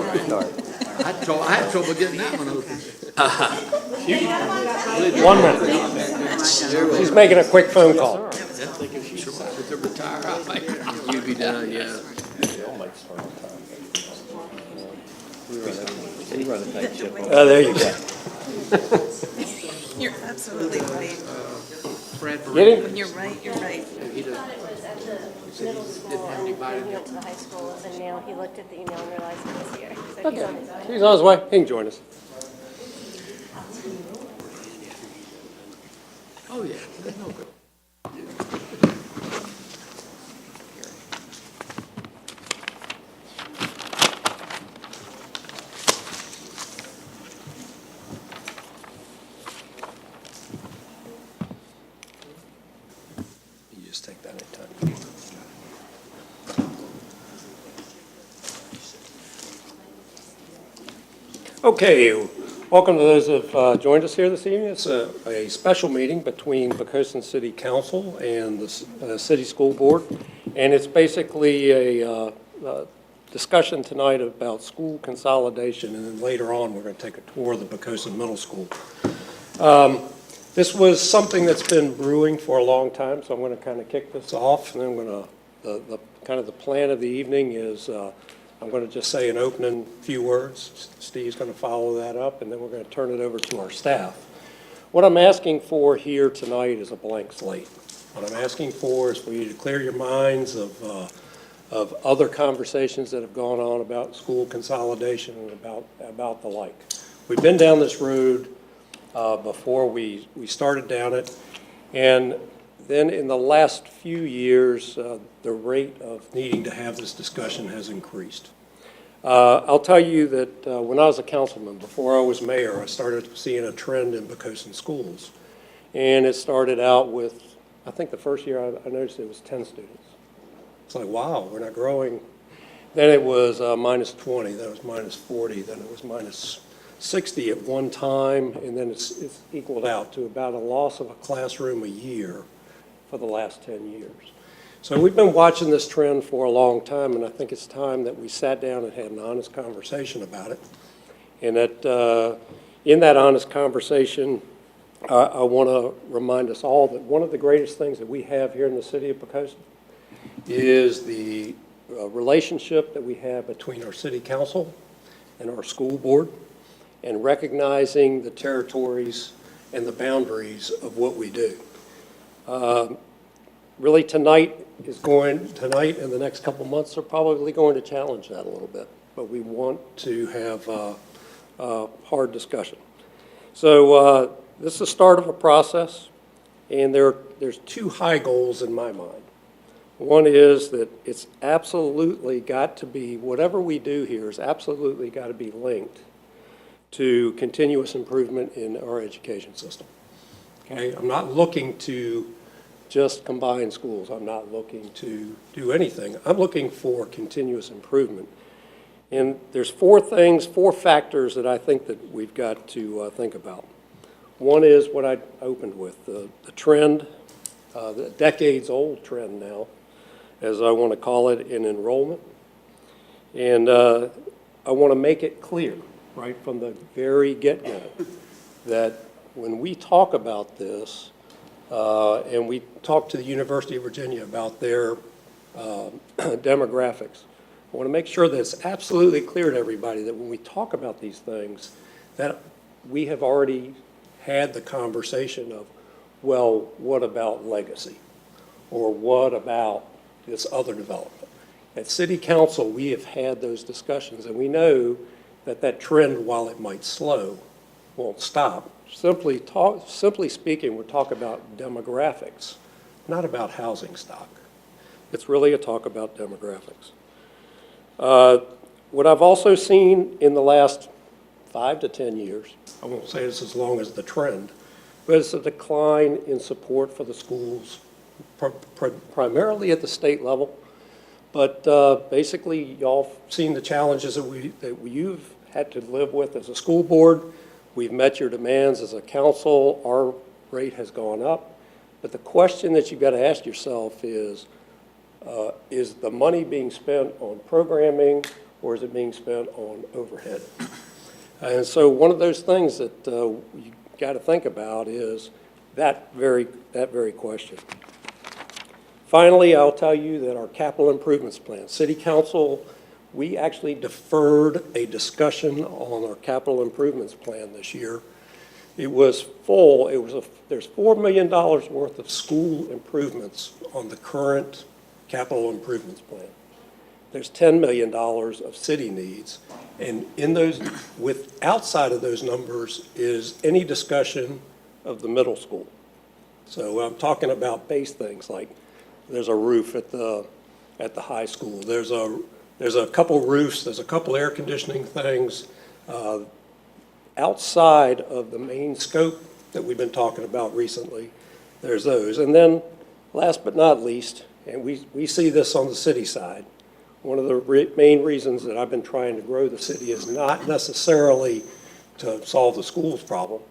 I had trouble getting that one open. 1 minute. She's making a quick phone call. With the retire, I think you'd be done, yeah. Oh, there you go. You're absolutely right. Brad Get him? When you're right, you're right. He doesn't. Middle school, and he went to the high school, and now he looked at the email and realized he was here. So he's on his way. He's on his way. He can join us. Oh, yeah, there's no good. You just take that anytime. Okay, welcome to those who have joined us here this evening. It's a special meeting between Poquoson City Council and the City School Board, and it's basically a discussion tonight about school consolidation, and then later on we're going to take a tour of the Poquoson Middle School. This was something that's been brewing for a long time, so I'm going to kind of kick this off, and then I'm going to, the plan of the evening is I'm going to just say an opening few words. Steve's going to follow that up, and then we're going to turn it over to our staff. What I'm asking for here tonight is a blank slate. What I'm asking for is for you to clear your minds of other conversations that have gone on about school consolidation and about the like. We've been down this road before we started down it, and then in the last few years, the rate of needing to have this discussion has increased. I'll tell you that when I was a councilman, before I was mayor, I started seeing a trend in Poquoson schools. And it started out with, I think the first year I noticed it was 10 students. It's like, wow, we're not growing. Then it was minus 20, then it was minus 40, then it was minus 60 at one time, and then it's equaled out to about a loss of a classroom a year for the last 10 years. So we've been watching this trend for a long time, and I think it's time that we sat down and had an honest conversation about it. And that in that honest conversation, I want to remind us all that one of the greatest things that we have here in the city of Poquoson is the relationship that we have between our city council and our school board, and recognizing the territories and the boundaries of what we do. Really tonight and the next couple months are probably going to challenge that a little bit, but we want to have a hard discussion. So this is the start of a process, and there's two high goals in my mind. One is that it's absolutely got to be, whatever we do here is absolutely got to be linked to continuous improvement in our education system. Okay, I'm not looking to just combine schools. I'm not looking to do anything. I'm looking for continuous improvement. And there's four factors that I think that we've got to think about. One is what I opened with, the trend, the decades-old trend now, as I want to call it, in enrollment. And I want to make it clear, right from the very get-go, that when we talk about this, and we talked to the University of Virginia about their demographics, I want to make sure that it's absolutely clear to everybody that when we talk about these things, that we have already had the conversation of, well, what about legacy? Or what about this other development? At City Council, we have had those discussions, and we know that that trend, while it might slow, won't stop. Simply speaking, we're talking about demographics, not about housing stock. It's really a talk about demographics. What I've also seen in the last 5 to 10 years, I won't say it's as long as the trend, but it's a decline in support for the schools, primarily at the state level. But basically, y'all seen the challenges that you've had to live with as a school board. We've met your demands as a council. Our rate has gone up. But the question that you've got to ask yourself is the money being spent on programming or is it being spent on overhead? And so one of those things that you got to think about is that very question. Finally, I'll tell you that our capital improvements plan, City Council, we actually deferred a discussion on our capital improvements plan this year. It was full. There's $4 million worth of school improvements on the current capital improvements plan. There's $10 million of city needs. And in those, outside of those numbers is any discussion of the middle school. So I'm talking about base things like there's a roof at the high school. There's a couple roofs. There's a couple air conditioning things outside of the main scope that we've been talking about recently. There's those. And then last but not least, and we see this on the city side, one of the main reasons that I've been trying to grow the city is not necessarily to solve the schools problem,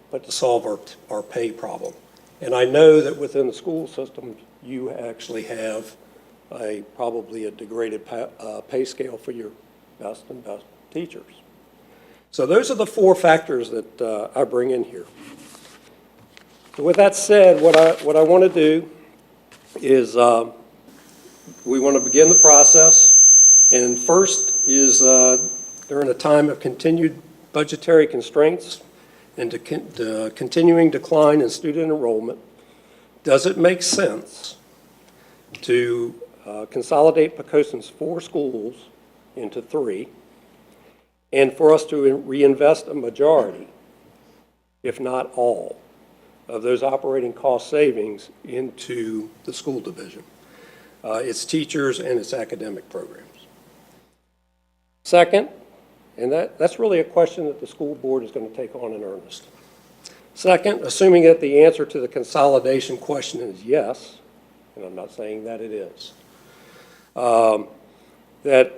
but to solve our pay problem. And I know that within the school system, you actually have probably a degraded pay scale for your best and best teachers. So those are the four factors that I bring in here. So with that said, what I want to do is we want to begin the process. And first is during a time of continued budgetary constraints and the continuing decline in student enrollment, does it make sense to consolidate Poquoson's 4 schools into 3 and for us to reinvest a majority, if not all, of those operating cost savings into the school division, its teachers and its academic programs? Second, and that's really a question that the school board is going to take on in earnest. Second, assuming that the answer to the consolidation question is yes, and I'm not saying that it is, that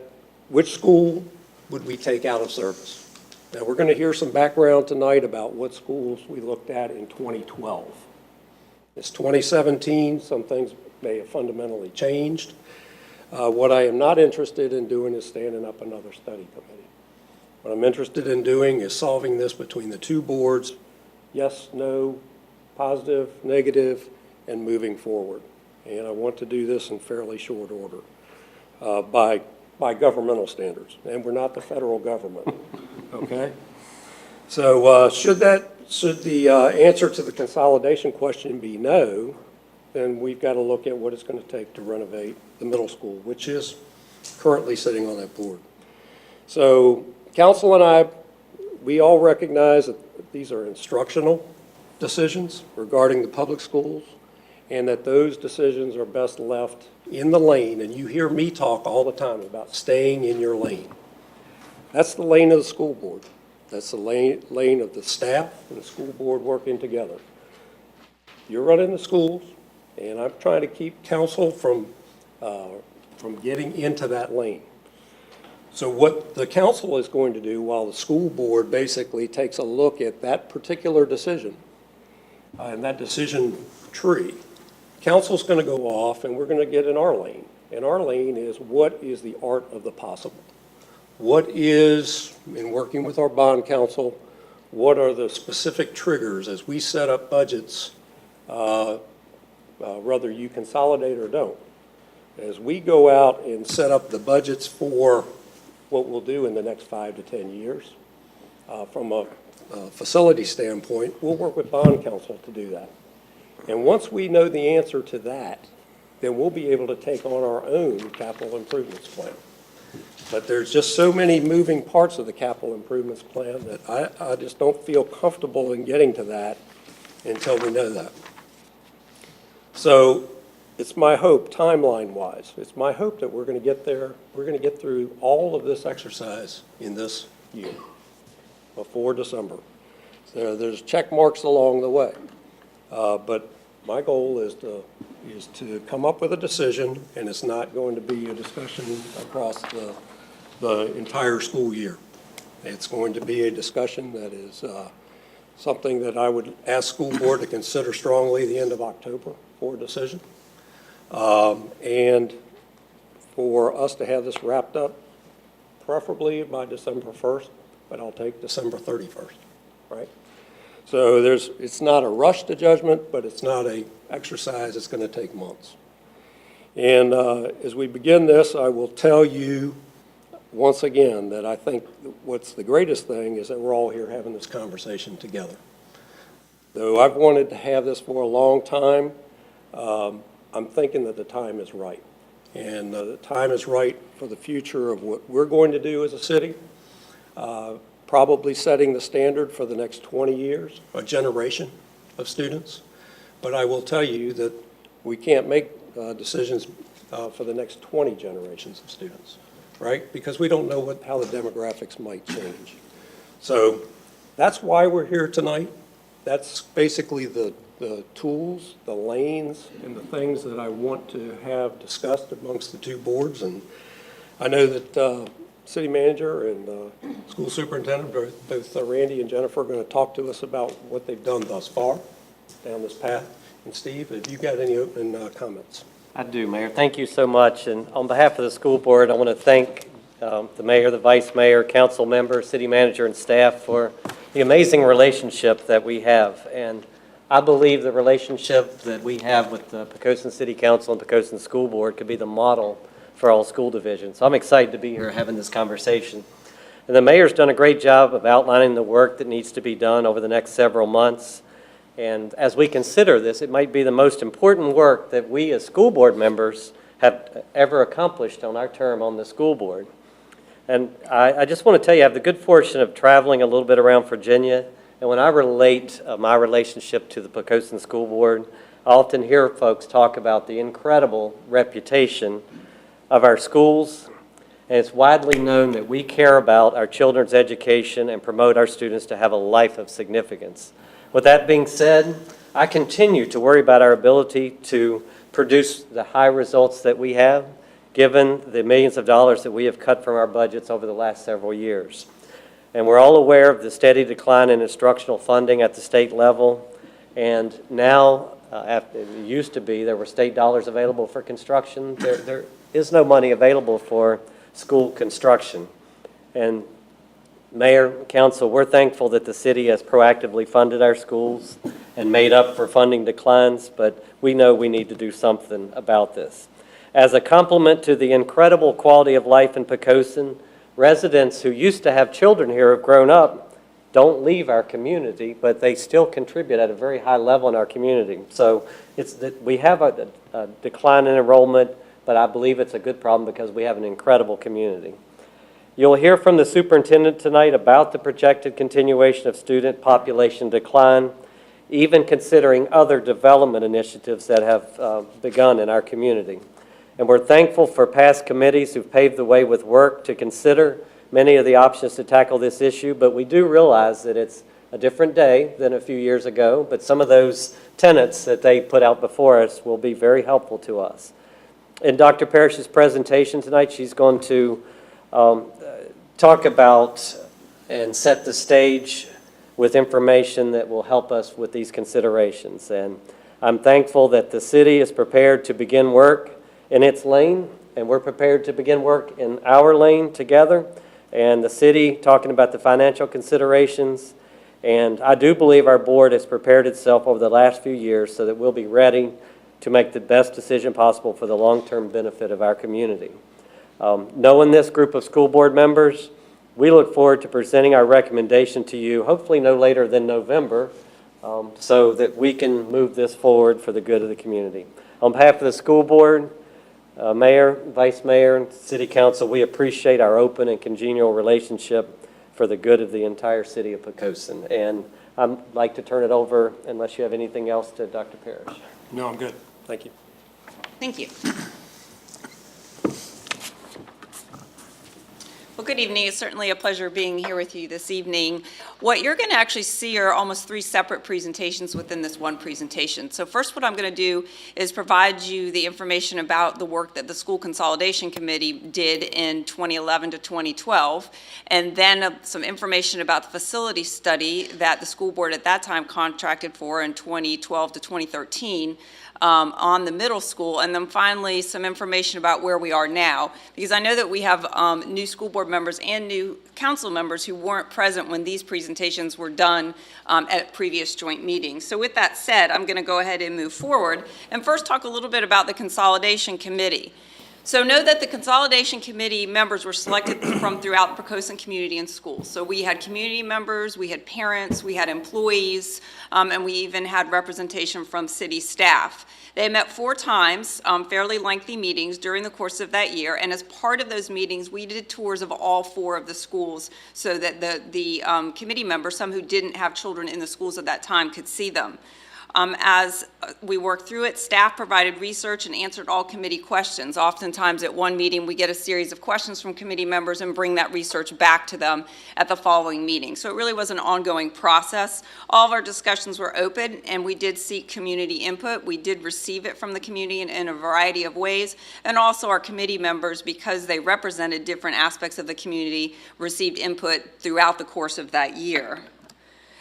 which school would we take out of service? Now, we're going to hear some background tonight about what schools we looked at in 2012. It's 2017. Some things may have fundamentally changed. What I am not interested in doing is standing up another study committee. What I'm interested in doing is solving this between the 2 boards, yes, no, positive, negative, and moving forward. And I want to do this in fairly short order by governmental standards. And we're not the federal government, okay? So should the answer to the consolidation question be no, then we've got to look at what it's going to take to renovate the middle school, which is currently sitting on that board. So council and I, we all recognize that these are instructional decisions regarding the public schools, and that those decisions are best left in the lane. And you hear me talk all the time about staying in your lane. That's the lane of the school board. That's the lane of the staff and the school board working together. You're running the schools, and I'm trying to keep council from getting into that lane. So what the council is going to do while the school board basically takes a look at that particular decision and that decision tree, council's going to go off and we're going to get in our lane. And our lane is what is the art of the possible? What is, in working with our bond council, what are the specific triggers as we set up budgets, whether you consolidate or don't? As we go out and set up the budgets for what we'll do in the next 5 to 10 years, from a facility standpoint, we'll work with bond council to do that. And once we know the answer to that, then we'll be able to take on our own capital improvements plan. But there's just so many moving parts of the capital improvements plan that I just don't feel comfortable in getting to that until we know that. So it's my hope, timeline-wise, it's my hope that we're going to get there, we're going to get through all of this exercise in this year, before December. There's check marks along the way. But my goal is to come up with a decision, and it's not going to be a discussion across the entire school year. It's going to be a discussion that is something that I would ask school board to consider strongly at the end of October for a decision. And for us to have this wrapped up preferably by December 1st, but I'll take December 31st, right? So it's not a rush to judgment, but it's not a exercise that's going to take months. And as we begin this, I will tell you once again that I think what's the greatest thing is that we're all here having this conversation together. Though I've wanted to have this for a long time, I'm thinking that the time is right. And the time is right for the future of what we're going to do as a city, probably setting the standard for the next 20 years, a generation of students. But I will tell you that we can't make decisions for the next 20 generations of students, right? Because we don't know how the demographics might change. So that's why we're here tonight. That's basically the tools, the lanes, and the things that I want to have discussed amongst the two boards. And I know that city manager and school superintendent, both Randy and Jennifer, are going to talk to us about what they've done thus far down this path. And Steve, have you got any opening comments? I do, Mayor. Thank you so much. And on behalf of the school board, I want to thank the mayor, the vice mayor, council members, city manager, and staff for the amazing relationship that we have. And I believe the relationship that we have with the Poquoson City Council and Poquoson School Board could be the model for all school divisions. So I'm excited to be here having this conversation. And the mayor's done a great job of outlining the work that needs to be done over the next several months. And as we consider this, it might be the most important work that we as school board members have ever accomplished on our term on the school board. And I just want to tell you, I have the good fortune of traveling a little bit around Virginia. And when I relate my relationship to the Poquoson School Board, I often hear folks talk about the incredible reputation of our schools. And it's widely known that we care about our children's education and promote our students to have a life of significance. With that being said, I continue to worry about our ability to produce the high results that we have, given the millions of dollars that we have cut from our budgets over the last several years. And we're all aware of the steady decline in instructional funding at the state level. And now, after it used to be, there were state dollars available for construction. There is no money available for school construction. And Mayor, Council, we're thankful that the city has proactively funded our schools and made up for funding declines, but we know we need to do something about this. As a complement to the incredible quality of life in Poquoson, residents who used to have children here have grown up, don't leave our community, but they still contribute at a very high level in our community. So it's that we have a decline in enrollment, but I believe it's a good problem because we have an incredible community. You'll hear from the superintendent tonight about the projected continuation of student population decline, even considering other development initiatives that have begun in our community. And we're thankful for past committees who've paved the way with work to consider many of the options to tackle this issue, but we do realize that it's a different day than a few years ago, but some of those tenets that they put out before us will be very helpful to us. In Dr. Parrish's presentation tonight, she's going to talk about and set the stage with information that will help us with these considerations. And I'm thankful that the city is prepared to begin work in its lane, and we're prepared to begin work in our lane together. And the city talking about the financial considerations. And I do believe our board has prepared itself over the last few years so that we'll be ready to make the best decision possible for the long-term benefit of our community. Knowing this group of school board members, we look forward to presenting our recommendation to you, hopefully no later than November, so that we can move this forward for the good of the community. On behalf of the school board, mayor, vice mayor, and city council, we appreciate our open and congenial relationship for the good of the entire city of Poquoson. And I'd like to turn it over, unless you have anything else, to Dr. Parrish. No, I'm good. Thank you. Thank you. Well, good evening. It's certainly a pleasure being here with you this evening. What you're going to actually see are almost three separate presentations within this one presentation. So first, what I'm going to do is provide you the information about the work that the School Consolidation Committee did in 2011 to 2012, and then some information about the facility study that the school board at that time contracted for in 2012 to 2013. on the middle school, and then finally some information about where we are now, because I know that we have new school board members and new council members who weren't present when these presentations were done at previous joint meetings. So with that said, I'm going to go ahead and move forward and first talk a little bit about the Consolidation Committee. So know that the Consolidation Committee members were selected from throughout the Poquoson community and schools. So we had community members, we had parents, we had employees, and we even had representation from city staff. They met 4 times, fairly lengthy meetings during the course of that year, and as part of those meetings, we did tours of all 4 of the schools so that the committee members, some who didn't have children in the schools at that time, could see them. As we worked through it, staff provided research and answered all committee questions. Oftentimes at one meeting, we get a series of questions from committee members and bring that research back to them at the following meeting. So it really was an ongoing process. All of our discussions were open, and we did seek community input. We did receive it from the community in a variety of ways, and also our committee members, because they represented different aspects of the community, received input throughout the course of that year.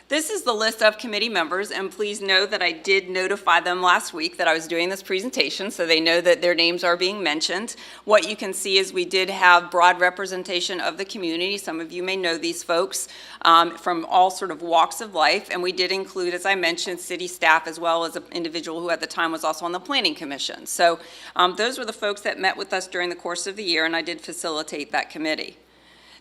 This is the list of committee members, and please know that I did notify them last week that I was doing this presentation, so they know that their names are being mentioned. What you can see is we did have broad representation of the community. Some of you may know these folks from all sort of walks of life, and we did include, as I mentioned, city staff as well as an individual who at the time was also on the Planning Commission. So those were the folks that met with us during the course of the year, and I did facilitate that committee.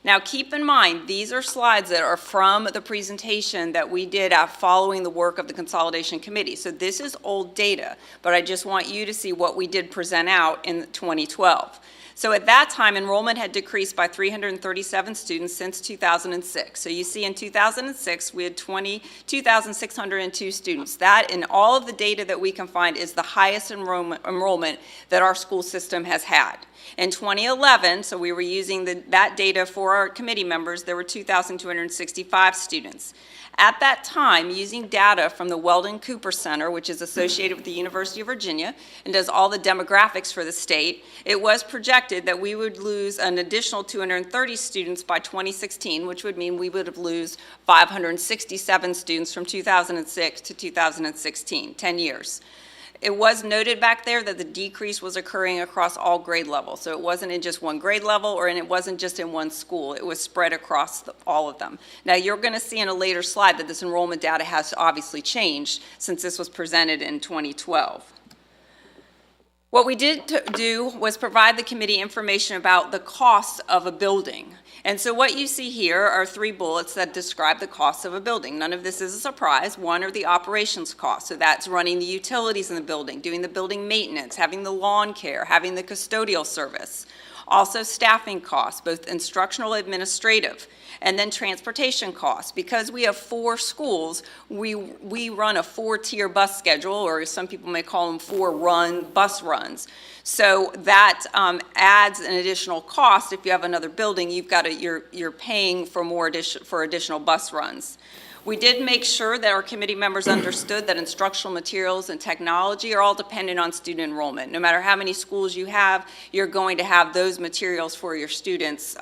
Now, keep in mind, these are slides that are from the presentation that we did following the work of the Consolidation Committee. So this is old data, but I just want you to see what we did present out in 2012. So at that time, enrollment had decreased by 337 students since 2006. So you see in 2006, we had 22,602 students. That, in all of the data that we can find, is the highest enrollment that our school system has had. In 2011, so we were using that data for our committee members, there were 2,265 students. At that time, using data from the Weldon Cooper Center, which is associated with the University of Virginia and does all the demographics for the state, it was projected that we would lose an additional 230 students by 2016, which would mean we would have lose 567 students from 2006 to 2016, 10 years. It was noted back there that the decrease was occurring across all grade levels. So it wasn't in just one grade level, and it wasn't just in one school. It was spread across all of them. Now, you're going to see in a later slide that this enrollment data has obviously changed since this was presented in 2012. What we did do was provide the committee information about the cost of a building. And so what you see here are 3 bullets that describe the cost of a building. None of this is a surprise. One are the operations costs. So that's running the utilities in the building, doing the building maintenance, having the lawn care, having the custodial service. Also staffing costs, both instructional and administrative, and then transportation costs. Because we have 4 schools, we run a 4-tier bus schedule, or some people may call them 4 bus runs. So that adds an additional cost. If you have another building, you're paying for additional bus runs. We did make sure that our committee members understood that instructional materials and technology are all dependent on student enrollment. No matter how many schools you have, you're going to have those materials for your students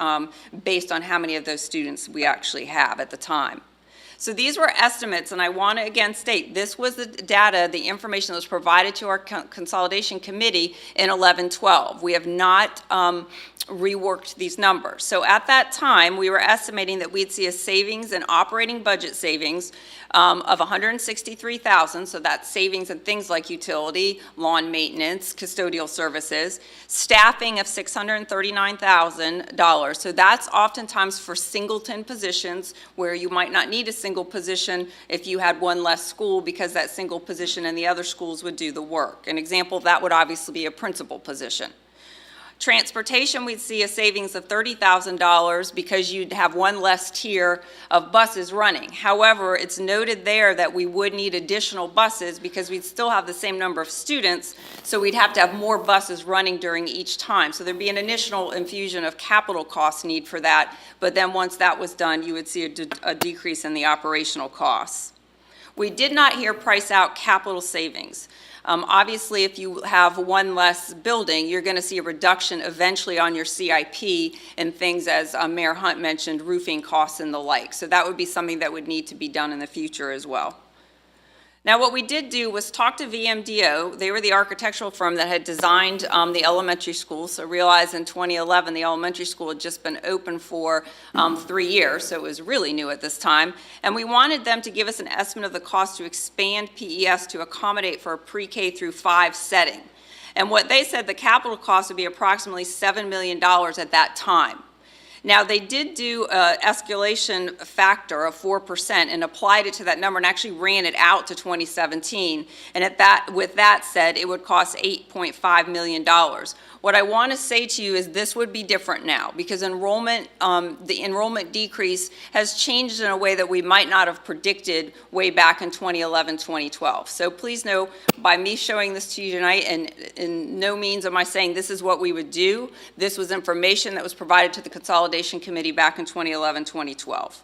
based on how many of those students we actually have at the time. So these were estimates, and I want to again state this was the data, the information that was provided to our Consolidation Committee in 11-12. We have not reworked these numbers. So at that time, we were estimating that we'd see a savings in operating budget savings of $163,000, so that's savings in things like utility, lawn maintenance, custodial services, staffing of $639,000, so that's oftentimes for singleton positions where you might not need a single position if you had one less school because that single position in the other schools would do the work. An example of that would obviously be a principal position. Transportation, we'd see a savings of $30,000 because you'd have one less tier of buses running. However, it's noted there that we would need additional buses because we'd still have the same number of students, so we'd have to have more buses running during each time. So there'd be an initial infusion of capital cost need for that, but then once that was done, you would see a decrease in the operational costs. We did not here price out capital savings. Obviously, if you have one less building, you're going to see a reduction eventually on your CIP and things, as Mayor Hunt mentioned, roofing costs and the like. So that would be something that would need to be done in the future as well. Now, what we did do was talk to VMDO. They were the architectural firm that had designed the elementary school. So realize in 2011, the elementary school had just been open for 3 years, so it was really new at this time. And we wanted them to give us an estimate of the cost to expand PES to accommodate for a pre-K through 5 setting. And what they said, the capital cost would be approximately $7 million at that time. Now, they did do an escalation factor of 4% and applied it to that number and actually ran it out to 2017. And with that said, it would cost $8.5 million. What I want to say to you is this would be different now because enrollment, the enrollment decrease has changed in a way that we might not have predicted way back in 2011, 2012. So please know, by me showing this to you tonight, and in no means am I saying this is what we would do. This was information that was provided to the Consolidation Committee back in 2011, 2012.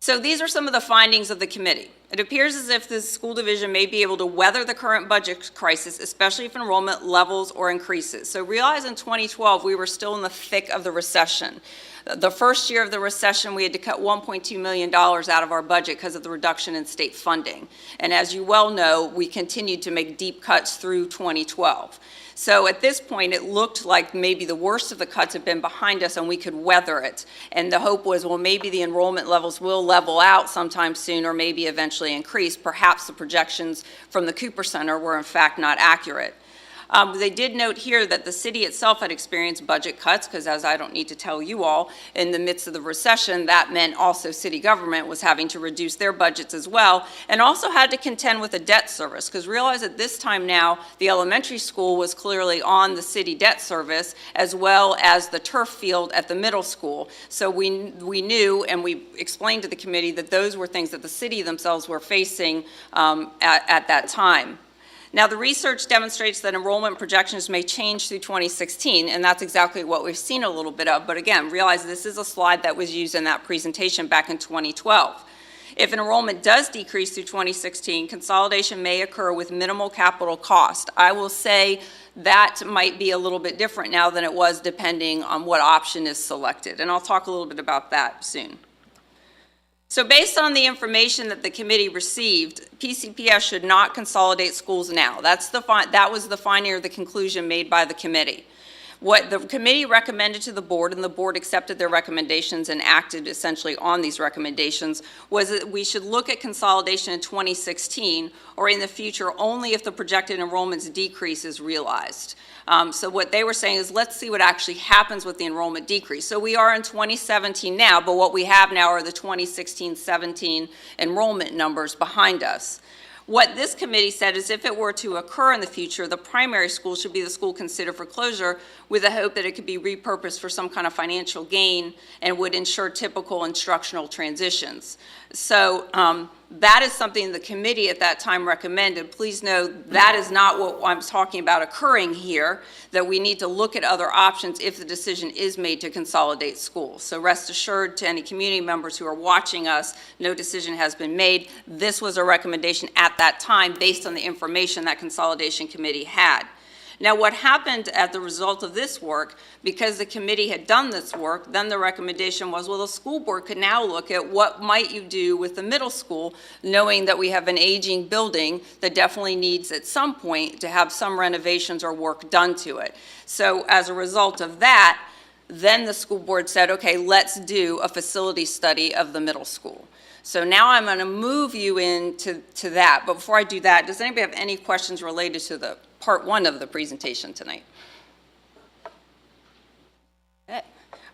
So these are some of the findings of the committee. It appears as if the school division may be able to weather the current budget crisis, especially if enrollment levels or increases. So realize in 2012, we were still in the thick of the recession. The first year of the recession, we had to cut $1.2 million out of our budget because of the reduction in state funding. And as you well know, we continued to make deep cuts through 2012. So at this point, it looked like maybe the worst of the cuts had been behind us and we could weather it. And the hope was, well, maybe the enrollment levels will level out sometime soon or maybe eventually increase. Perhaps the projections from the Cooper Center were in fact not accurate. They did note here that the city itself had experienced budget cuts because, as I don't need to tell you all, in the midst of the recession, that meant also city government was having to reduce their budgets as well and also had to contend with a debt service because realize at this time now the elementary school was clearly on the city debt service as well as the turf field at the middle school. So we knew and we explained to the committee that those were things that the city themselves were facing at that time. Now, the research demonstrates that enrollment projections may change through 2016, and that's exactly what we've seen a little bit of. But again, realize this is a slide that was used in that presentation back in 2012. If enrollment does decrease through 2016, consolidation may occur with minimal capital cost. I will say that might be a little bit different now than it was depending on what option is selected, and I'll talk a little bit about that soon. So based on the information that the committee received, PCPS should not consolidate schools now. That was the finding or the conclusion made by the committee. What the committee recommended to the board, and the board accepted their recommendations and acted essentially on these recommendations, was that we should look at consolidation in 2016 or in the future only if the projected enrollments decrease is realized. So what they were saying is let's see what actually happens with the enrollment decrease. So we are in 2017 now, but what we have now are the 2016-17 enrollment numbers behind us. What this committee said is if it were to occur in the future, the primary school should be the school considered for closure with the hope that it could be repurposed for some kind of financial gain and would ensure typical instructional transitions. So that is something the committee at that time recommended. Please know that is not what I'm talking about occurring here, that we need to look at other options if the decision is made to consolidate schools. So rest assured to any community members who are watching us, no decision has been made. This was a recommendation at that time based on the information that consolidation committee had. Now, what happened as the result of this work, because the committee had done this work, then the recommendation was, well, the school board could now look at what might you do with the middle school, knowing that we have an aging building that definitely needs at some point to have some renovations or work done to it. So as a result of that, then the school board said, okay, let's do a facility study of the middle school. So now I'm going to move you into that. But before I do that, does anybody have any questions related to the part one of the presentation tonight? Okay.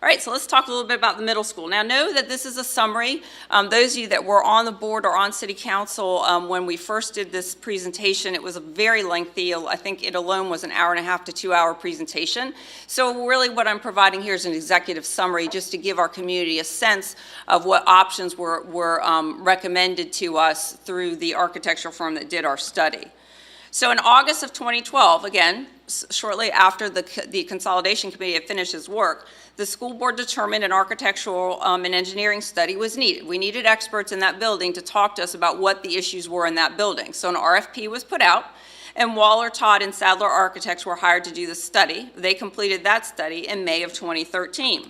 All right, so let's talk a little bit about the middle school. Now, know that this is a summary. Those of you that were on the board or on City Council when we first did this presentation, it was a very lengthy, I think it alone was an hour-and-a-half to 2-hour presentation. So really what I'm providing here is an executive summary just to give our community a sense of what options were recommended to us through the architectural firm that did our study. So in August of 2012, again, shortly after the consolidation committee had finished its work, the school board determined an architectural and engineering study was needed. We needed experts in that building to talk to us about what the issues were in that building. So an RFP was put out, and Waller, Todd, and Sadler Architects were hired to do the study. They completed that study in May of 2013.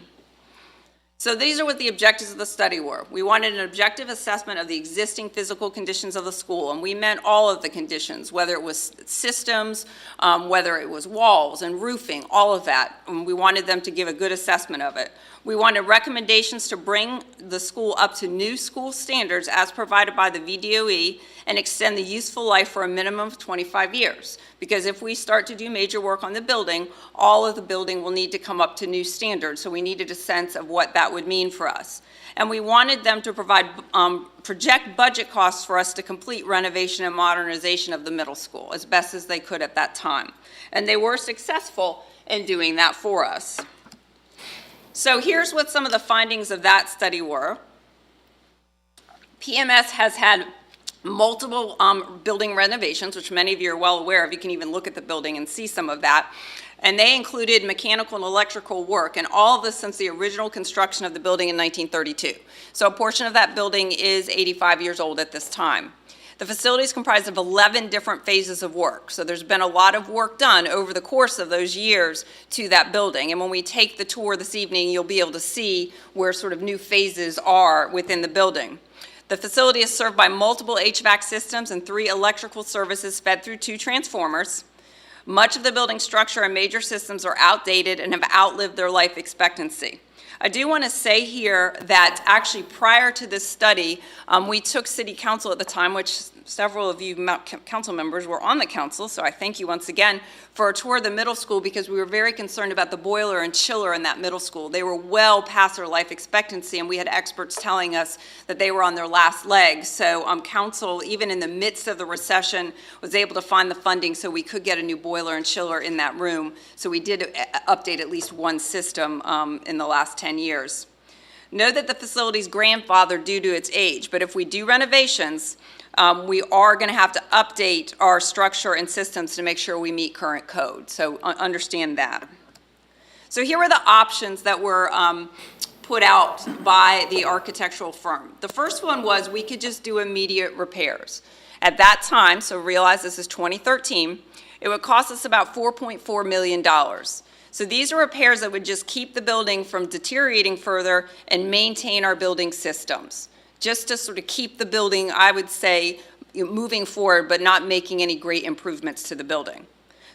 So these are what the objectives of the study were. We wanted an objective assessment of the existing physical conditions of the school, and we meant all of the conditions, whether it was systems, whether it was walls and roofing, all of that. And we wanted them to give a good assessment of it. We wanted recommendations to bring the school up to new school standards as provided by the VDOE and extend the useful life for a minimum of 25 years. Because if we start to do major work on the building, all of the building will need to come up to new standards. So we needed a sense of what that would mean for us. And we wanted them to provide, project budget costs for us to complete renovation and modernization of the middle school as best as they could at that time. And they were successful in doing that for us. So here's what some of the findings of that study were. PMS has had multiple building renovations, which many of you are well aware of. You can even look at the building and see some of that. And they included mechanical and electrical work, and all of this since the original construction of the building in 1932. So a portion of that building is 85 years old at this time. The facility is comprised of 11 different phases of work. So there's been a lot of work done over the course of those years to that building. And when we take the tour this evening, you'll be able to see where sort of new phases are within the building. The facility is served by multiple HVAC systems and 3 electrical services fed through 2 transformers. Much of the building structure and major systems are outdated and have outlived their life expectancy. I do want to say here that actually prior to this study, we took City Council at the time, which several of you council members were on the council, so I thank you once again, for a tour of the middle school because we were very concerned about the boiler and chiller in that middle school. They were well past their life expectancy, and we had experts telling us that they were on their last legs. So council, even in the midst of the recession, was able to find the funding so we could get a new boiler and chiller in that room. So we did update at least one system in the last 10 years. Know that the facility is grandfathered due to its age, but if we do renovations, we are going to have to update our structure and systems to make sure we meet current code. So understand that. So here were the options that were put out by the architectural firm. The first one was we could just do immediate repairs. At that time, so realize this is 2013, it would cost us about $4.4 million. So these are repairs that would just keep the building from deteriorating further and maintain our building systems, just to sort of keep the building, I would say, moving forward, but not making any great improvements to the building.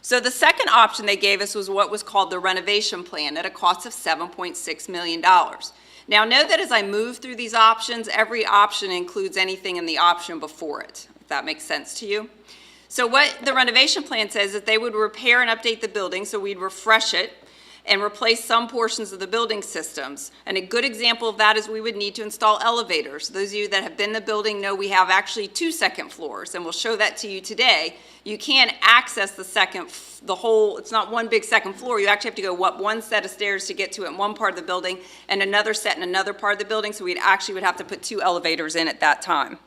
So the second option they gave us was what was called the renovation plan at a cost of $7.6 million. Now note that as I move through these options, every option includes anything in the option before it, if that makes sense to you. So what the renovation plan says is that they would repair and update the building, so we'd refresh it and replace some portions of the building systems. And a good example of that is we would need to install elevators. Those of you that have been in the building know we have actually 2 second floors, and we'll show that to you today. You can't access the whole, it's not one big second floor. You actually have to go up one set of stairs to get to it in one part of the building and another set in another part of the building, so we'd actually would have to put 2 elevators in at that time.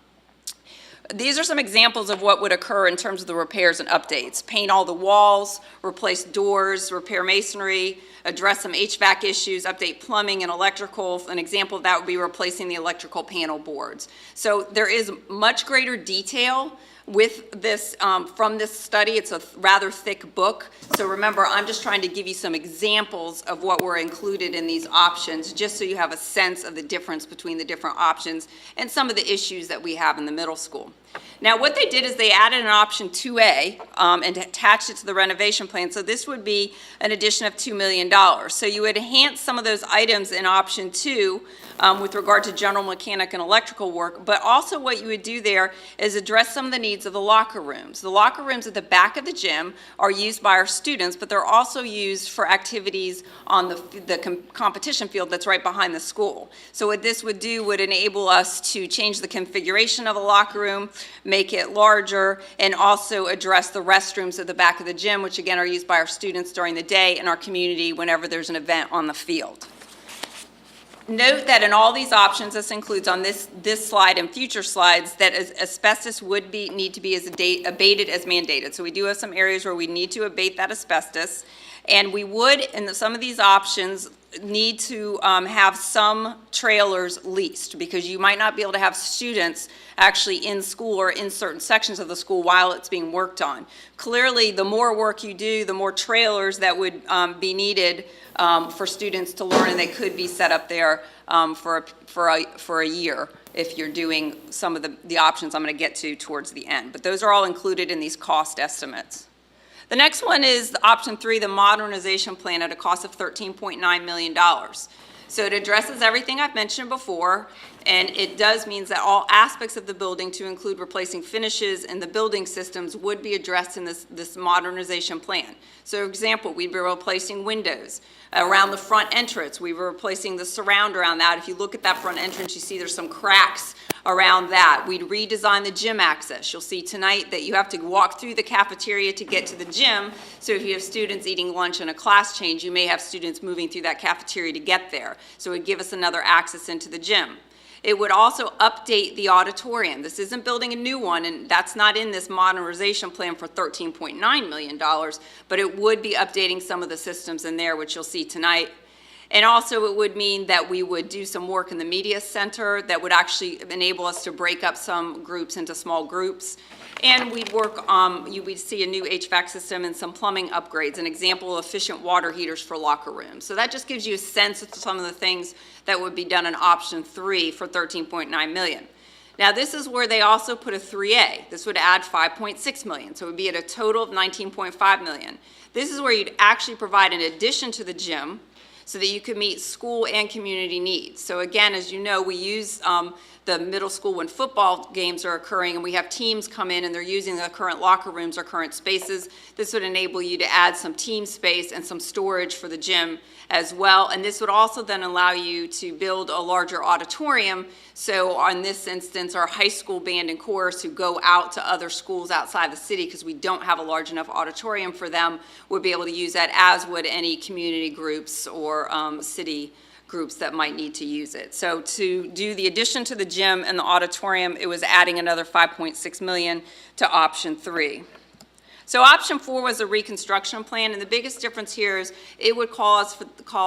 These are some examples of what would occur in terms of the repairs and updates. Paint all the walls, replace doors, repair masonry, address some HVAC issues, update plumbing and electrical. An example of that would be replacing the electrical panel boards. So there is much greater detail with this, from this study. It's a rather thick book. So remember, I'm just trying to give you some examples of what were included in these options, just so you have a sense of the difference between the different options and some of the issues that we have in the middle school. Now, what they did is they added an option 2A and attached it to the renovation plan. So this would be an addition of $2 million. So you would enhance some of those items in option 2 with regard to general mechanic and electrical work, but also what you would do there is address some of the needs of the locker rooms. The locker rooms at the back of the gym are used by our students, but they're also used for activities on the competition field that's right behind the school. So what this would do would enable us to change the configuration of a locker room, make it larger, and also address the restrooms at the back of the gym, which again are used by our students during the day and our community whenever there's an event on the field. Note that in all these options, this includes on this slide and future slides, that asbestos would need to be abated as mandated. So we do have some areas where we need to abate that asbestos. And we would, in some of these options, need to have some trailers leased, because you might not be able to have students actually in school or in certain sections of the school while it's being worked on. Clearly, the more work you do, the more trailers that would be needed for students to learn, and they could be set up there for a year if you're doing some of the options I'm going to get to towards the end. But those are all included in these cost estimates. The next one is the option 3, the modernization plan, at a cost of $13.9 million. So it addresses everything I've mentioned before, and it does means that all aspects of the building, to include replacing finishes and the building systems, would be addressed in this modernization plan. So, for example, we'd be replacing windows around the front entrance. We were replacing the surround around that. If you look at that front entrance, you see there's some cracks around that. We'd redesign the gym access. You'll see tonight that you have to walk through the cafeteria to get to the gym. So if you have students eating lunch in a class change, you may have students moving through that cafeteria to get there. So it would give us another access into the gym. It would also update the auditorium. This isn't building a new one, and that's not in this modernization plan for $13.9 million, but it would be updating some of the systems in there, which you'll see tonight. And also it would mean that we would do some work in the media center that would actually enable us to break up some groups into small groups. And we'd work, we'd see a new HVAC system and some plumbing upgrades, an example of efficient water heaters for locker rooms. So that just gives you a sense of some of the things that would be done in option 3 for $13.9 million. Now this is where they also put a 3A. This would add $5.6 million, so it would be at a total of $19.5 million. This is where you'd actually provide an addition to the gym, so that you could meet school and community needs. So again, as you know, we use the middle school when football games are occurring, and we have teams come in and they're using the current locker rooms or current spaces. This would enable you to add some team space and some storage for the gym as well. And this would also then allow you to build a larger auditorium. So on this instance, our high school band and chorus who go out to other schools outside the city, because we don't have a large enough auditorium for them, would be able to use that, as would any community groups or city groups that might need to use it. So to do the addition to the gym and the auditorium, it was adding another $5.6 million to option 3. So option 4 was a reconstruction plan, and the biggest difference here is it would call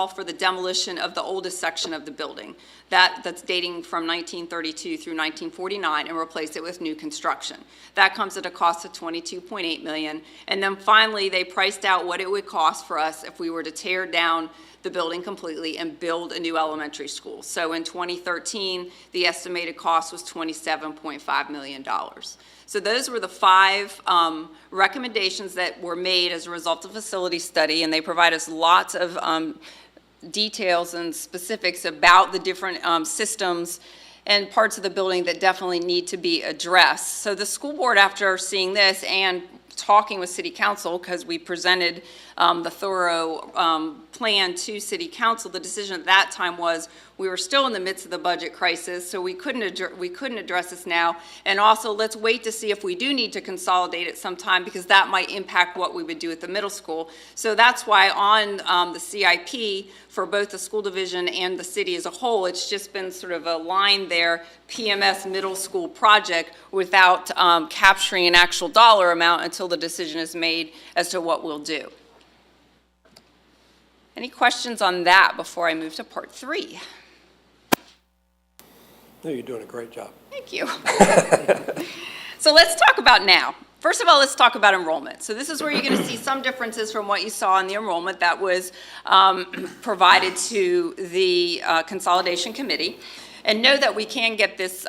for the demolition of the oldest section of the building. That's dating from 1932 through 1949, and replace it with new construction. That comes at a cost of $22.8 million. And then finally, they priced out what it would cost for us if we were to tear down the building completely and build a new elementary school. So in 2013, the estimated cost was $27.5 million. So those were the 5 recommendations that were made as a result of facility study, and they provide us lots of details and specifics about the different systems and parts of the building that definitely need to be addressed. So the school board, after seeing this and talking with City Council, because we presented the thorough plan to City Council, the decision at that time was we were still in the midst of the budget crisis, so we couldn't address this now. And also, let's wait to see if we do need to consolidate it sometime, because that might impact what we would do at the middle school. So that's why on the CIP for both the school division and the city as a whole, it's just been sort of a line there, PMS middle school project, without capturing an actual dollar amount until the decision is made as to what we'll do. Any questions on that before I move to part 3? No, you're doing a great job. Thank you. So let's talk about now. First of all, let's talk about enrollment. So this is where you're going to see some differences from what you saw in the enrollment that was provided to the Consolidation Committee. And know that we can get this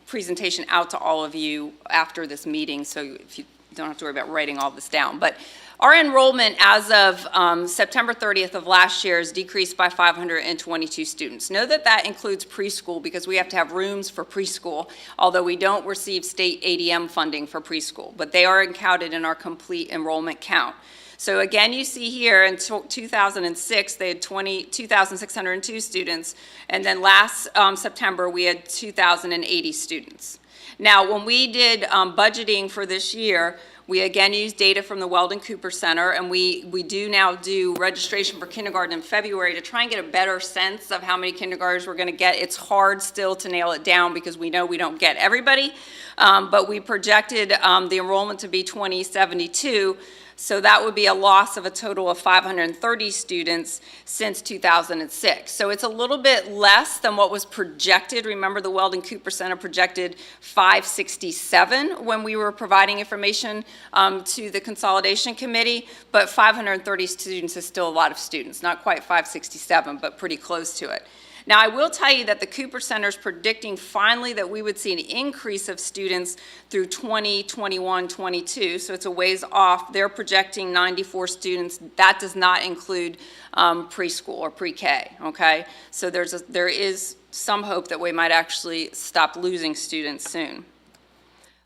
presentation out to all of you after this meeting, so if you don't have to worry about writing all this down. But our enrollment as of September 30th of last year is decreased by 522 students. Know that that includes preschool, because we have to have rooms for preschool, although we don't receive state ADM funding for preschool, but they are counted in our complete enrollment count. So again, you see here in 2006, they had 2,602 students, and then last September, we had 2,080 students. Now, when we did budgeting for this year, we again used data from the Weldon Cooper Center, and we do now do registration for kindergarten in February to try and get a better sense of how many kindergartners we're going to get. It's hard still to nail it down because we know we don't get everybody, but we projected the enrollment to be 2072. So that would be a loss of a total of 530 students since 2006. So it's a little bit less than what was projected. Remember, the Weldon Cooper Center projected 567 when we were providing information to the Consolidation Committee, but 530 students is still a lot of students. Not quite 567, but pretty close to it. Now, I will tell you that the Cooper Center is predicting finally that we would see an increase of students through 2021, 22, so it's a ways off. They're projecting 94 students. That does not include preschool or pre-K, okay? So there is some hope that we might actually stop losing students soon.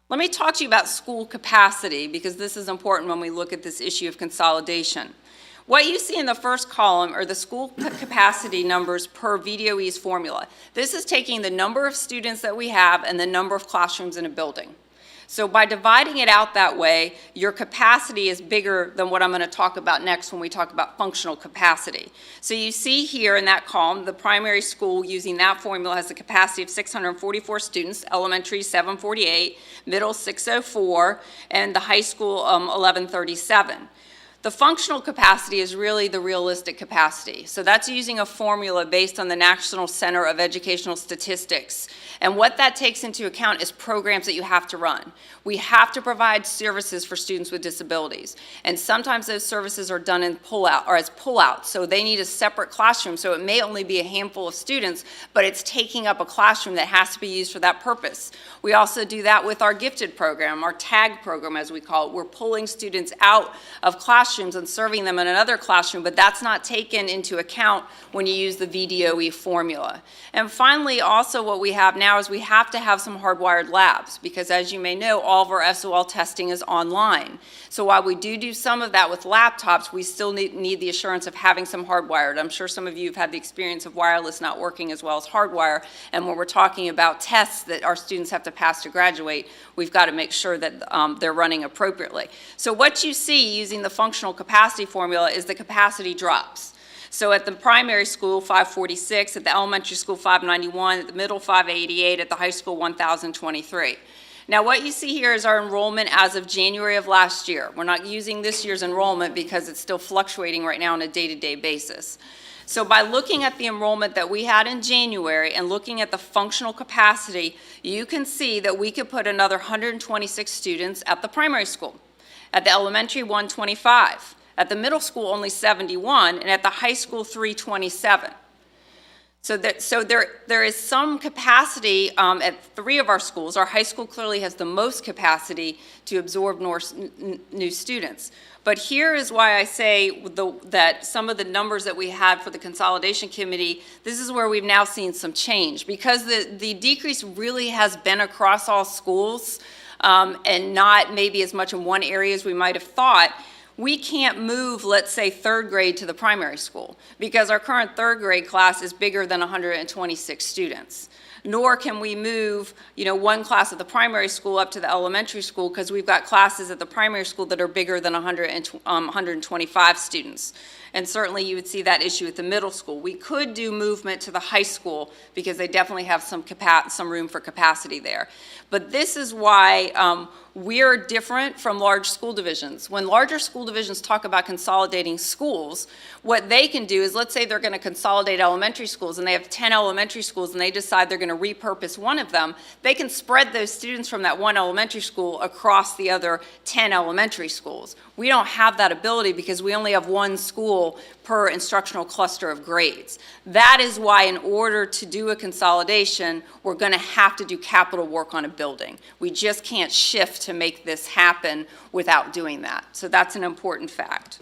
Let me talk to you about school capacity, because this is important when we look at this issue of consolidation. What you see in the first column are the school capacity numbers per VDOE's formula. This is taking the number of students that we have and the number of classrooms in a building. So by dividing it out that way, your capacity is bigger than what I'm going to talk about next when we talk about functional capacity. So you see here in that column, the primary school using that formula has a capacity of 644 students, elementary 748, middle 604, and the high school 1137. The functional capacity is really the realistic capacity. So that's using a formula based on the National Center of Educational Statistics. And what that takes into account is programs that you have to run. We have to provide services for students with disabilities. And sometimes those services are done in pull-out or as pull-out. So they need a separate classroom. So it may only be a handful of students, but it's taking up a classroom that has to be used for that purpose. We also do that with our gifted program, our TAG program as we call it. We're pulling students out of classrooms and serving them in another classroom, but that's not taken into account when you use the VDOE formula. And finally, also what we have now is we have to have some hardwired labs, because as you may know, all of our SOL testing is online. So while we do some of that with laptops, we still need the assurance of having some hardwired. I'm sure some of you have had the experience of wireless not working as well as hardwire, and when we're talking about tests that our students have to pass to graduate, we've got to make sure that they're running appropriately. So what you see using the functional capacity formula is the capacity drops. So at the primary school, 546, at the elementary school, 591, at the middle, 588, at the high school, 1,023. Now what you see here is our enrollment as of January of last year. We're not using this year's enrollment because it's still fluctuating right now on a day-to-day basis. So by looking at the enrollment that we had in January and looking at the functional capacity, you can see that we could put another 126 students at the primary school. At the elementary, 125. At the middle school, only 71, and at the high school, 327. So there is some capacity at 3 of our schools. Our high school clearly has the most capacity to absorb new students. But here is why I say that some of the numbers that we had for the Consolidation Committee, this is where we've now seen some change, because the decrease really has been across all schools and not maybe as much in one area as we might have thought. We can't move, let's say, 3rd grade to the primary school because our current 3rd grade class is bigger than 126 students. Nor can we move, one class at the primary school up to the elementary school because we've got classes at the primary school that are bigger than 125 students. And certainly you would see that issue at the middle school. We could do movement to the high school because they definitely have some room for capacity there. But this is why we're different from large school divisions. When larger school divisions talk about consolidating schools, what they can do is, let's say they're going to consolidate elementary schools and they have 10 elementary schools and they decide they're going to repurpose one of them, they can spread those students from that one elementary school across the other 10 elementary schools. We don't have that ability because we only have one school per instructional cluster of grades. That is why in order to do a consolidation, we're going to have to do capital work on a building. We just can't shift to make this happen without doing that. So that's an important fact.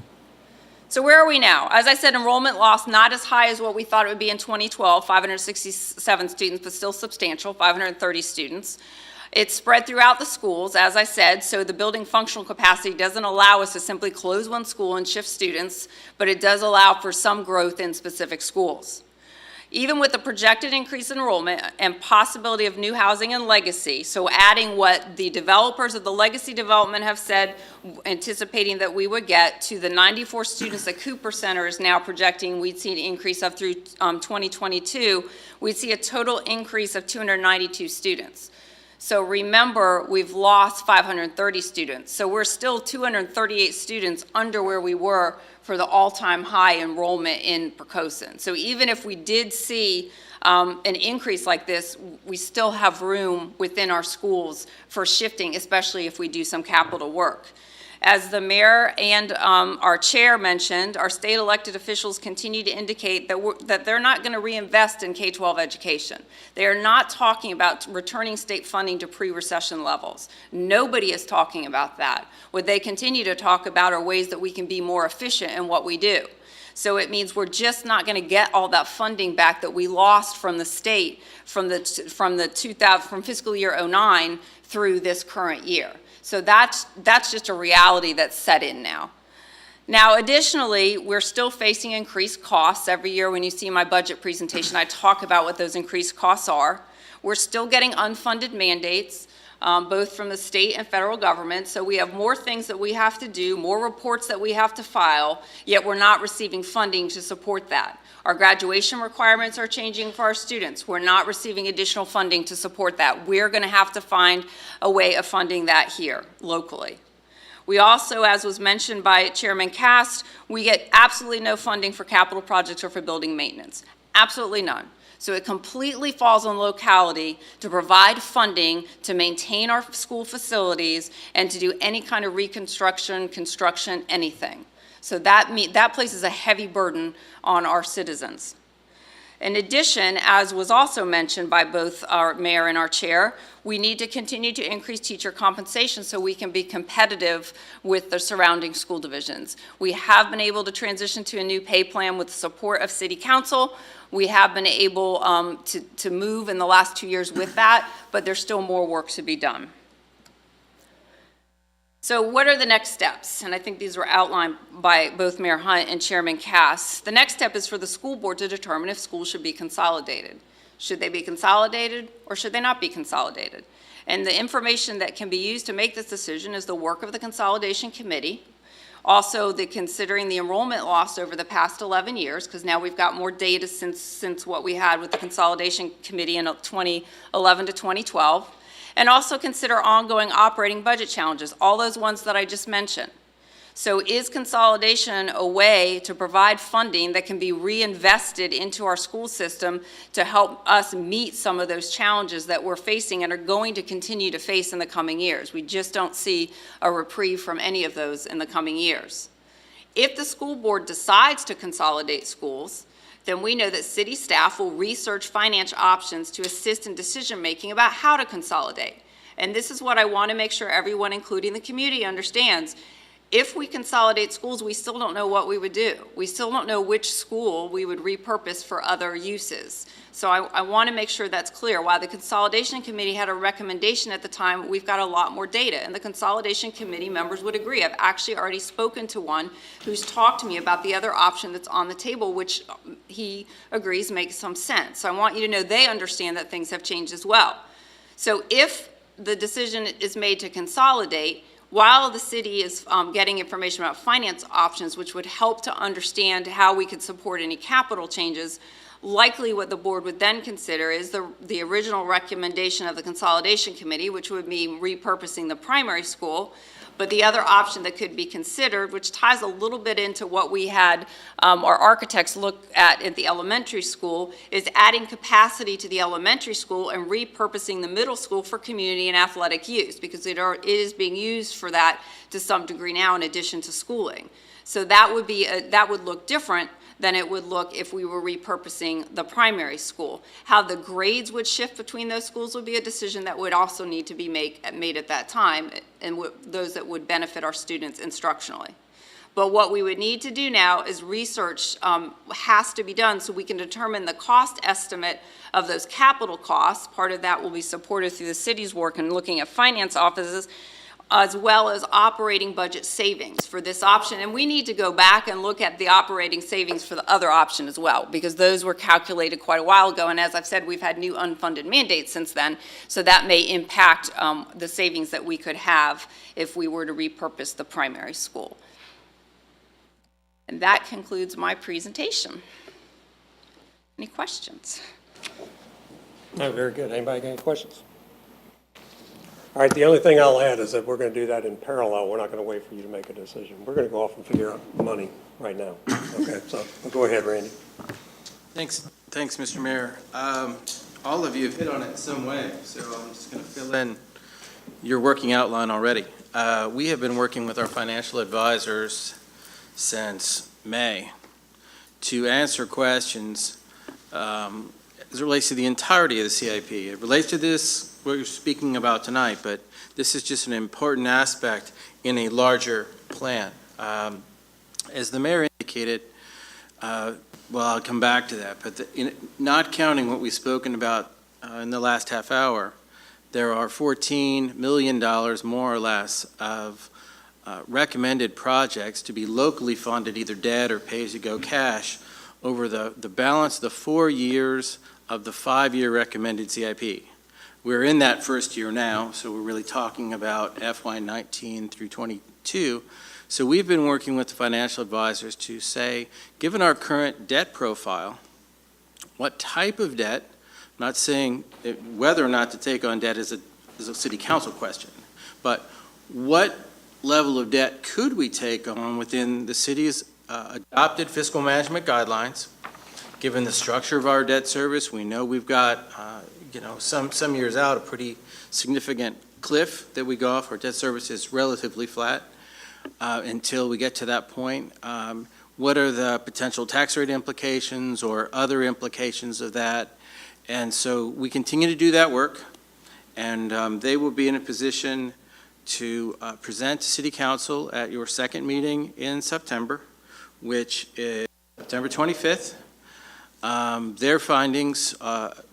So where are we now? As I said, enrollment loss not as high as what we thought it would be in 2012, 567 students, but still substantial, 530 students. It's spread throughout the schools, as I said, so the building functional capacity doesn't allow us to simply close one school and shift students, but it does allow for some growth in specific schools. Even with the projected increase in enrollment and possibility of new housing and legacy, so adding what the developers of the legacy development have said, anticipating that we would get to the 94 students that Cooper Center is now projecting we'd see an increase of through 2022, we'd see a total increase of 292 students. So remember, we've lost 530 students. So we're still 238 students under where we were for the all-time high enrollment in Poquoson. So even if we did see an increase like this, we still have room within our schools for shifting, especially if we do some capital work. As the mayor and our chair mentioned, our state elected officials continue to indicate that they're not going to reinvest in K-12 education. They are not talking about returning state funding to pre-recession levels. Nobody is talking about that. What they continue to talk about are ways that we can be more efficient in what we do. So it means we're just not going to get all that funding back that we lost from the state from fiscal year 09 through this current year. So that's just a reality that's set in now. Now, additionally, we're still facing increased costs. Every year when you see my budget presentation, I talk about what those increased costs are. We're still getting unfunded mandates, both from the state and federal government. So we have more things that we have to do, more reports that we have to file, yet we're not receiving funding to support that. Our graduation requirements are changing for our students. We're not receiving additional funding to support that. We're going to have to find a way of funding that here, locally. We also, as was mentioned by Chairman Cast, we get absolutely no funding for capital projects or for building maintenance. Absolutely none. So it completely falls on locality to provide funding to maintain our school facilities and to do any kind of reconstruction, construction, anything. So that places a heavy burden on our citizens. In addition, as was also mentioned by both our mayor and our chair, we need to continue to increase teacher compensation so we can be competitive with the surrounding school divisions. We have been able to transition to a new pay plan with the support of City Council. We have been able to move in the last 2 years with that, but there's still more work to be done. So what are the next steps? And I think these were outlined by both Mayor Hunt and Chairman Cass. The next step is for the school board to determine if schools should be consolidated. Should they be consolidated or should they not be consolidated? And the information that can be used to make this decision is the work of the consolidation committee. Also, considering the enrollment loss over the past 11 years, because now we've got more data since what we had with the consolidation committee in 2011 to 2012. And also consider ongoing operating budget challenges, all those ones that I just mentioned. So is consolidation a way to provide funding that can be reinvested into our school system to help us meet some of those challenges that we're facing and are going to continue to face in the coming years? We just don't see a reprieve from any of those in the coming years. If the school board decides to consolidate schools, then we know that city staff will research financial options to assist in decision-making about how to consolidate. And this is what I want to make sure everyone, including the community, understands. If we consolidate schools, we still don't know what we would do. We still don't know which school we would repurpose for other uses. So I want to make sure that's clear. While the consolidation committee had a recommendation at the time, we've got a lot more data, and the consolidation committee members would agree. I've actually already spoken to one who's talked to me about the other option that's on the table, which he agrees makes some sense. So I want you to know they understand that things have changed as well. So if the decision is made to consolidate, while the city is getting information about finance options, which would help to understand how we could support any capital changes, likely what the board would then consider is the original recommendation of the consolidation committee, which would mean repurposing the primary school. But the other option that could be considered, which ties a little bit into what we had our architects look at the elementary school, is adding capacity to the elementary school and repurposing the middle school for community and athletic use, because it is being used for that to some degree now in addition to schooling. So that would look different than it would look if we were repurposing the primary school. How the grades would shift between those schools would be a decision that would also need to be made at that time, and those that would benefit our students instructionally. But what we would need to do now is research has to be done so we can determine the cost estimate of those capital costs. Part of that will be supported through the city's work in looking at finance offices, as well as operating budget savings for this option. And we need to go back and look at the operating savings for the other option as well, because those were calculated quite a while ago. And as I've said, we've had new unfunded mandates since then, so that may impact the savings that we could have if we were to repurpose the primary school. And that concludes my presentation. Any questions? No, very good. Anybody got any questions? All right, the only thing I'll add is that we're going to do that in parallel. We're not going to wait for you to make a decision. We're going to go off and figure out money right now. Okay, so go ahead, Randy. Thanks, Mr. Mayor. All of you have hit on it in some way, so I'm just going to fill in your working outline already. We have been working with our financial advisors since May to answer questions as it relates to the entirety of the CIP. It relates to this, what you're speaking about tonight, but this is just an important aspect in a larger plan. As the mayor indicated, well, I'll come back to that, but not counting what we've spoken about in the last half hour, there are $14 million more or less of recommended projects to be locally funded, either debt or pay-as-you-go cash, over the balance of the 4 years of the 5-year recommended CIP. We're in that first year now, so we're really talking about FY19 through 22. So we've been working with the financial advisors to say, given our current debt profile, what type of debt, I'm not saying whether or not to take on debt is a city council question, but what level of debt could we take on within the city's adopted fiscal management guidelines? Given the structure of our debt service, we know we've got, some years out, a pretty significant cliff that we go off. Our debt service is relatively flat until we get to that point. What are the potential tax rate implications or other implications of that? And so we continue to do that work, and they will be in a position to present to City Council at your second meeting in September, which is September 25th. Their findings,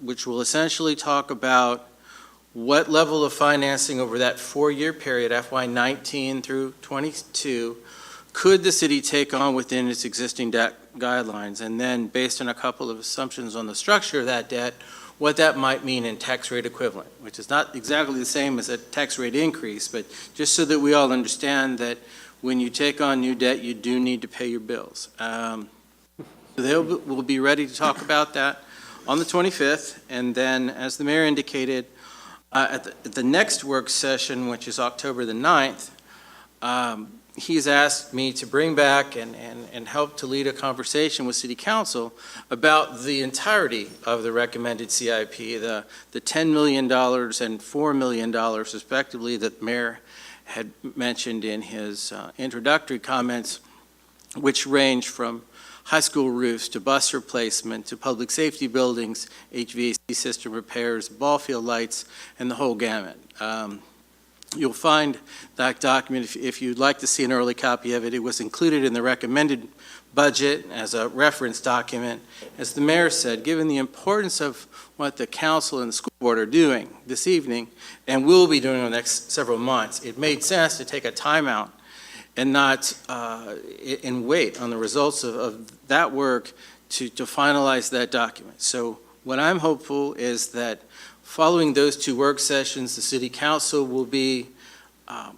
which will essentially talk about what level of financing over that 4-year period, FY19 through 22, could the city take on within its existing debt guidelines? And then, based on a couple of assumptions on the structure of that debt, what that might mean in tax rate equivalent, which is not exactly the same as a tax rate increase, but just so that we all understand that when you take on new debt, you do need to pay your bills. We'll be ready to talk about that on the 25th, and then, as the mayor indicated, at the next work session, which is October the 9th, he's asked me to bring back and help to lead a conversation with City Council about the entirety of the recommended CIP, the $10 million and $4 million respectively that the mayor had mentioned in his introductory comments, which range from high school roofs to bus replacement to public safety buildings, HVAC system repairs, ball field lights, and the whole gamut. You'll find that document, if you'd like to see an early copy of it, it was included in the recommended budget as a reference document. As the mayor said, given the importance of what the council and the school board are doing this evening, and will be doing in the next several months, it made sense to take a timeout and not wait on the results of that work to finalize that document. So what I'm hopeful is that following those 2 work sessions, the City Council will be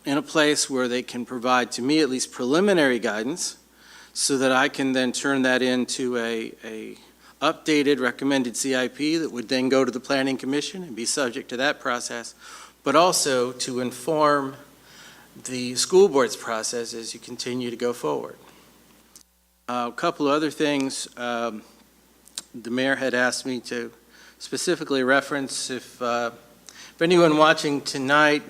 in a place where they can provide, to me at least, preliminary guidance so that I can then turn that into a updated recommended CIP that would then go to the Planning Commission and be subject to that process, but also to inform the school board's process as you continue to go forward. A couple of other things the mayor had asked me to specifically reference. If anyone watching tonight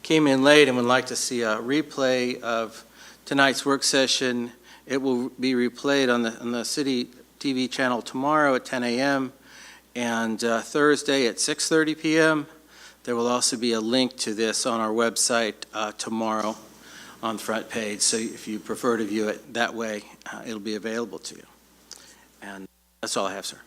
came in late and would like to see a replay of tonight's work session, it will be replayed on the city TV channel tomorrow at 10 a.m. and Thursday at 6:30 p.m. There will also be a link to this on our website tomorrow on the front page, so if you prefer to view it that way, it'll be available to you. And that's all I have, sir.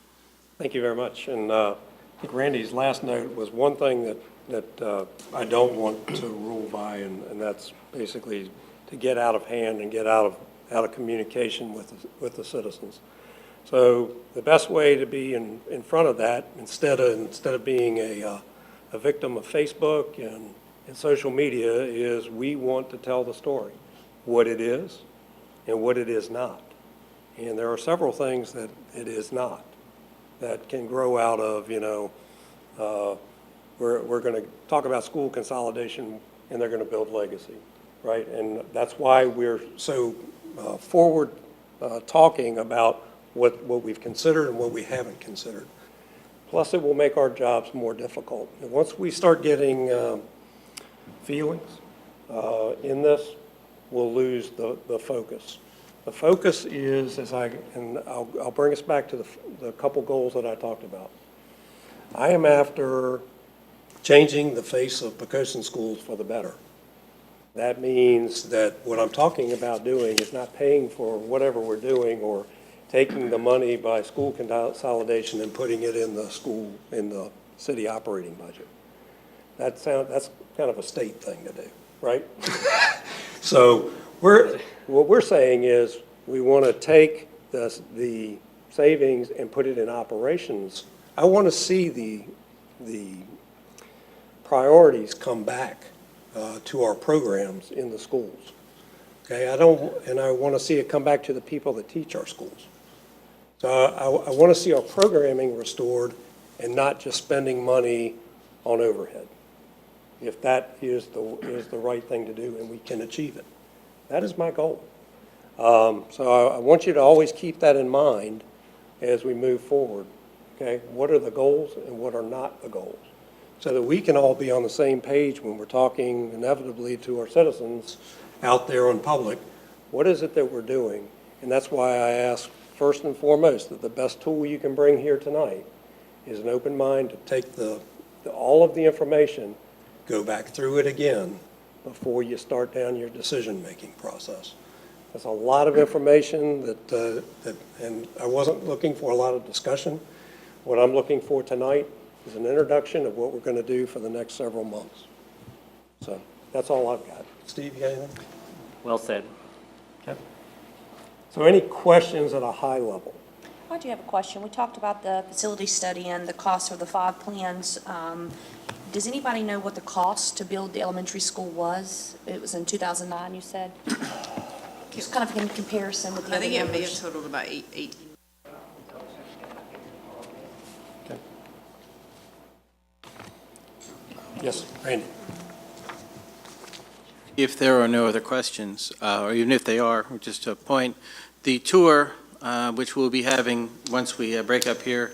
Thank you very much. And I think Randy's last note was one thing that I don't want to rule by, and that's basically to get out of hand and get out of communication with the citizens. So the best way to be in front of that, instead of being a victim of Facebook and social media, is we want to tell the story, what it is and what it is not. And there are several things that it is not that can grow out of, we're going to talk about school consolidation, and they're going to build legacy, right? And that's why we're so forward talking about what we've considered and what we haven't considered. Plus, it will make our jobs more difficult. And once we start getting feelings in this, we'll lose the focus. The focus is, and I'll bring us back to the couple goals that I talked about. I am after changing the face of Poquoson schools for the better. That means that what I'm talking about doing is not paying for whatever we're doing or taking the money by school consolidation and putting it in the city operating budget. That's kind of a state thing to do, right? So what we're saying is we want to take the savings and put it in operations. I want to see the priorities come back to our programs in the schools. Okay, I want to see it come back to the people that teach our schools. So I want to see our programming restored and not just spending money on overhead. If that is the right thing to do and we can achieve it. That is my goal. So I want you to always keep that in mind as we move forward. Okay, what are the goals and what are not the goals? So that we can all be on the same page when we're talking inevitably to our citizens out there in public. What is it that we're doing? And that's why I ask first and foremost that the best tool you can bring here tonight is an open mind to take all of the information, go back through it again before you start down your decision-making process. That's a lot of information and I wasn't looking for a lot of discussion. What I'm looking for tonight is an introduction of what we're going to do for the next several months. So that's all I've got. Steve, you got anything? Well said. Okay. So any questions at a high level? I do have a question. We talked about the facility study and the cost of the 5 plans. Does anybody know what the cost to build the elementary school was? It was in 2009, you said? Just kind of in comparison with the I other think it may have numbers. totaled about 18. Yes, Randy. If there are no other questions, or even if they are, just to point, the tour, which we'll be having once we break up here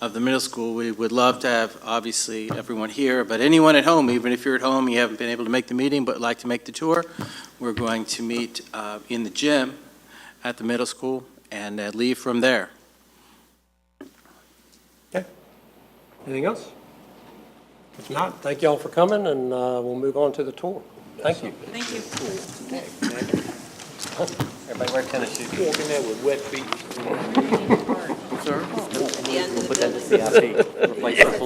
of the middle school, we would love to have, obviously, everyone here, but anyone at home, even if you're at home, you haven't been able to make the meeting, but like to make the tour, we're going to meet in the gym at the middle school and leave from there. Okay. Anything else? If not, thank you all for coming, and we'll move on to the tour. Thank you. Thank you. Everybody wear tennis shoes. Walking there with wet feet. Sir? We'll put that in the CIP. Replace it.